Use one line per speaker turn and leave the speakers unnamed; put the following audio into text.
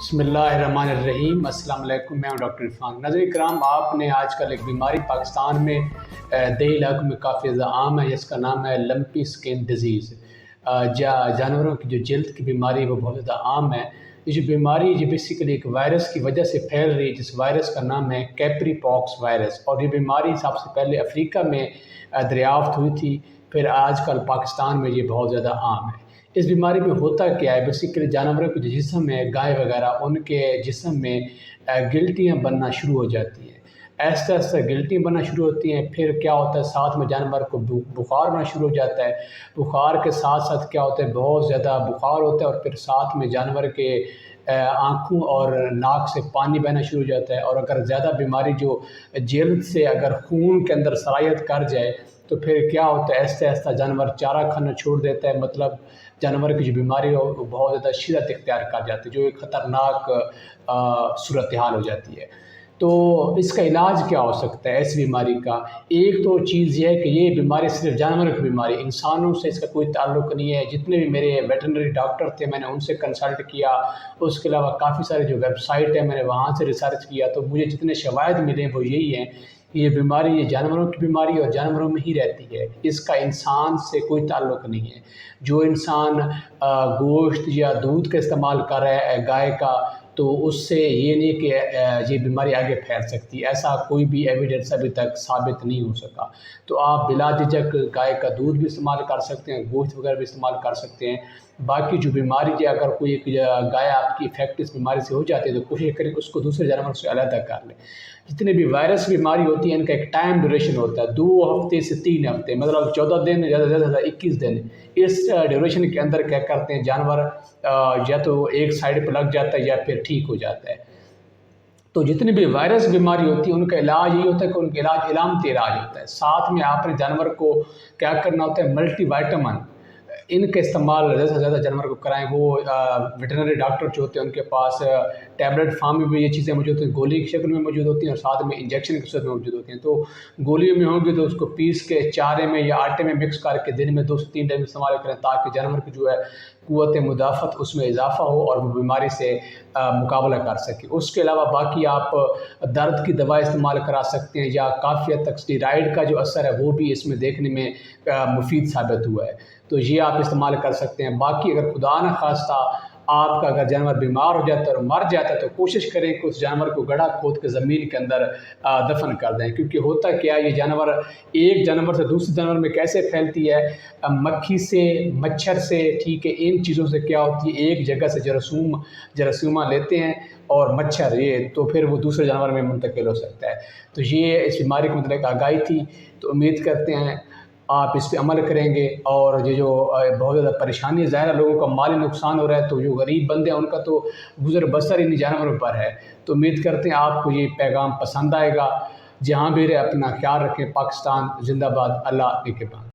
بسم اللہ الرحمن الرحیم۔ السلام علیکم، میں ہوں ڈاکٹر عرفان۔ ناظرین کرام، آپ نے آج کل ایک بیماری پاکستان میں دیہی علاقوں میں کافی زیادہ عام ہے، جس کا نام ہے لمپی سکن ڈیزیز۔ جانوروں کی جو جلد کی بیماری وہ بہت زیادہ عام ہے۔ یہ جو بیماری یہ بیسیکلی ایک وائرس کی وجہ سے پھیل رہی ہے، جس وائرس کا نام ہے کیپری پاکس وائرس، اور یہ بیماری سب سے پہلے افریقہ میں دریافت ہوئی تھی، پھر آج کل پاکستان میں یہ بہت زیادہ عام ہے۔ اس بیماری میں ہوتا کیا ہے؟ بیسیکلی جانوروں کے جو جسم ہے، گائے وغیرہ، ان کے جسم میں گلٹیاں بننا شروع ہو جاتی ہیں۔ ایسے ایسے گلٹیاں بننا شروع ہوتی ہیں، پھر کیا ہوتا ہے ساتھ میں جانور کو بخار ہونا شروع ہو جاتا ہے۔ بخار کے ساتھ ساتھ کیا ہوتا ہے، بہت زیادہ بخار ہوتا ہے، اور پھر ساتھ میں جانور کے آنکھوں اور ناک سے پانی بہنا شروع ہو جاتا ہے۔ اور اگر زیادہ بیماری جو جلد سے اگر خون کے اندر سرایت کر جائے تو پھر کیا ہوتا ہے، ایسے ایسے جانور چارہ کھانا چھوڑ دیتا ہے، مطلب جانور کی جو بیماری ہو وہ بہت زیادہ شدت اختیار کر جاتی ہے، جو ایک خطرناک صورتحال ہو جاتی ہے۔ تو اس کا علاج کیا ہو سکتا ہے اس بیماری کا؟ ایک تو چیز یہ ہے کہ یہ بیماری صرف جانوروں کی بیماری، انسانوں سے اس کا کوئی تعلق نہیں ہے۔ جتنے بھی میرے ویٹرنری ڈاکٹر تھے، میں نے ان سے کنسلٹ کیا، اس کے علاوہ کافی سارے جو ویب سائٹ ہیں میں نے وہاں سے ریسرچ کیا، تو مجھے جتنے شواہد ملے وہ یہی ہیں کہ یہ بیماری یہ جانوروں کی بیماری اور جانوروں میں ہی رہتی ہے، اس کا انسان سے کوئی تعلق نہیں ہے۔ جو انسان گوشت یا دودھ کا استعمال کر رہا ہے گائے کا، تو اس سے یہ نہیں کہ یہ بیماری آگے پھیل سکتی ہے، ایسا کوئی بھی ایویڈنس ابھی تک ثابت نہیں ہو سکا۔ تو آپ بلا جھجک گائے کا دودھ بھی استعمال کر سکتے ہیں، گوشت وغیرہ بھی استعمال کر سکتے ہیں۔ باقی جو بیماری ہے، اگر کوئی گائے آپ کی افیکٹ اس بیماری سے ہو جاتی ہے تو کوشش کریں اس کو دوسرے جانور سے علیحدہ کر لیں۔ جتنے بھی وائرس بیماری ہوتی ہے ان کا ایک ٹائم ڈیوریشن ہوتا ہے، 2 ہفتے سے 3 ہفتے، مطلب 14 دن، زیادہ سے زیادہ 21 دن۔ اس ڈیوریشن کے اندر کیا کرتے ہیں جانور یا تو ایک سائڈ پہ لگ جاتا ہے یا پھر ٹھیک ہو جاتا ہے۔ تو جتنی بھی وائرس بیماری ہوتی ہے ان کا علاج یہ ہوتا ہے کہ ان کا علاج علامتی علاج ہوتا ہے۔ ساتھ میں آپ نے جانور کو کیا کرنا ہوتا ہے، ملٹی وائٹامن ان کا استعمال زیادہ سے زیادہ جانور کو کرائیں۔ وہ ویٹرنری ڈاکٹر جو ہوتے ہیں ان کے پاس ٹیبلٹ فارم میں بھی یہ چیزیں موجود ہوتی ہیں، گولی کی شکل میں موجود ہوتی ہیں، اور ساتھ میں انجیکشن کی صورت میں موجود ہوتی ہیں۔ تو گولیوں میں ہوں گی تو اس کو پیس کے چارے میں یا آٹے میں مکس کر کے دن میں 2 سے 3 ٹائم استعمال کریں، تاکہ جانور کی جو ہے قوت مدافعت اس میں اضافہ ہو اور وہ بیماری سے مقابلہ کر سکے۔ اس کے علاوہ باقی آپ درد کی دوا استعمال کرا سکتے ہیں، یا کافی حد تک اسٹیرائڈ کا جو اثر ہے وہ بھی اس میں دیکھنے میں مفید ثابت ہوا ہے، تو یہ آپ استعمال کر سکتے ہیں۔ باقی اگر خدا نہ خواستہ آپ کا اگر جانور بیمار ہو جاتا ہے اور مر جاتا ہے تو کوشش کریں کہ اس جانور کو گڑھا کھود کے زمین کے اندر دفن کر دیں، کیونکہ ہوتا کیا ہے، یہ جانور ایک جانور سے دوسرے جانور میں کیسے پھیلتی ہے، مکھی سے، مچھر سے، ٹھیک ہے، ان چیزوں سے کیا ہوتی ہے، ایک جگہ سے جراثیمہ لیتے ہیں اور مچھر، یہ تو پھر وہ دوسرے جانور میں منتقل ہو سکتا ہے۔ تو یہ اس بیماری کے متعلق آگاہی تھی، تو امید کرتے ہیں آپ اس پہ عمل کریں گے۔ اور یہ جو بہت زیادہ پریشانی ہے، ظاہر لوگوں کا مالی نقصان ہو رہا ہے، تو جو غریب بندے ہیں ان کا تو گزر بسر انہیں جانوروں پر ہے۔ تو امید کرتے ہیں آپ کو یہ پیغام پسند آئے گا۔ جہاں بھی رہے اپنا خیال رکھیں۔ پاکستان زندہ باد، اللہ نگہبان۔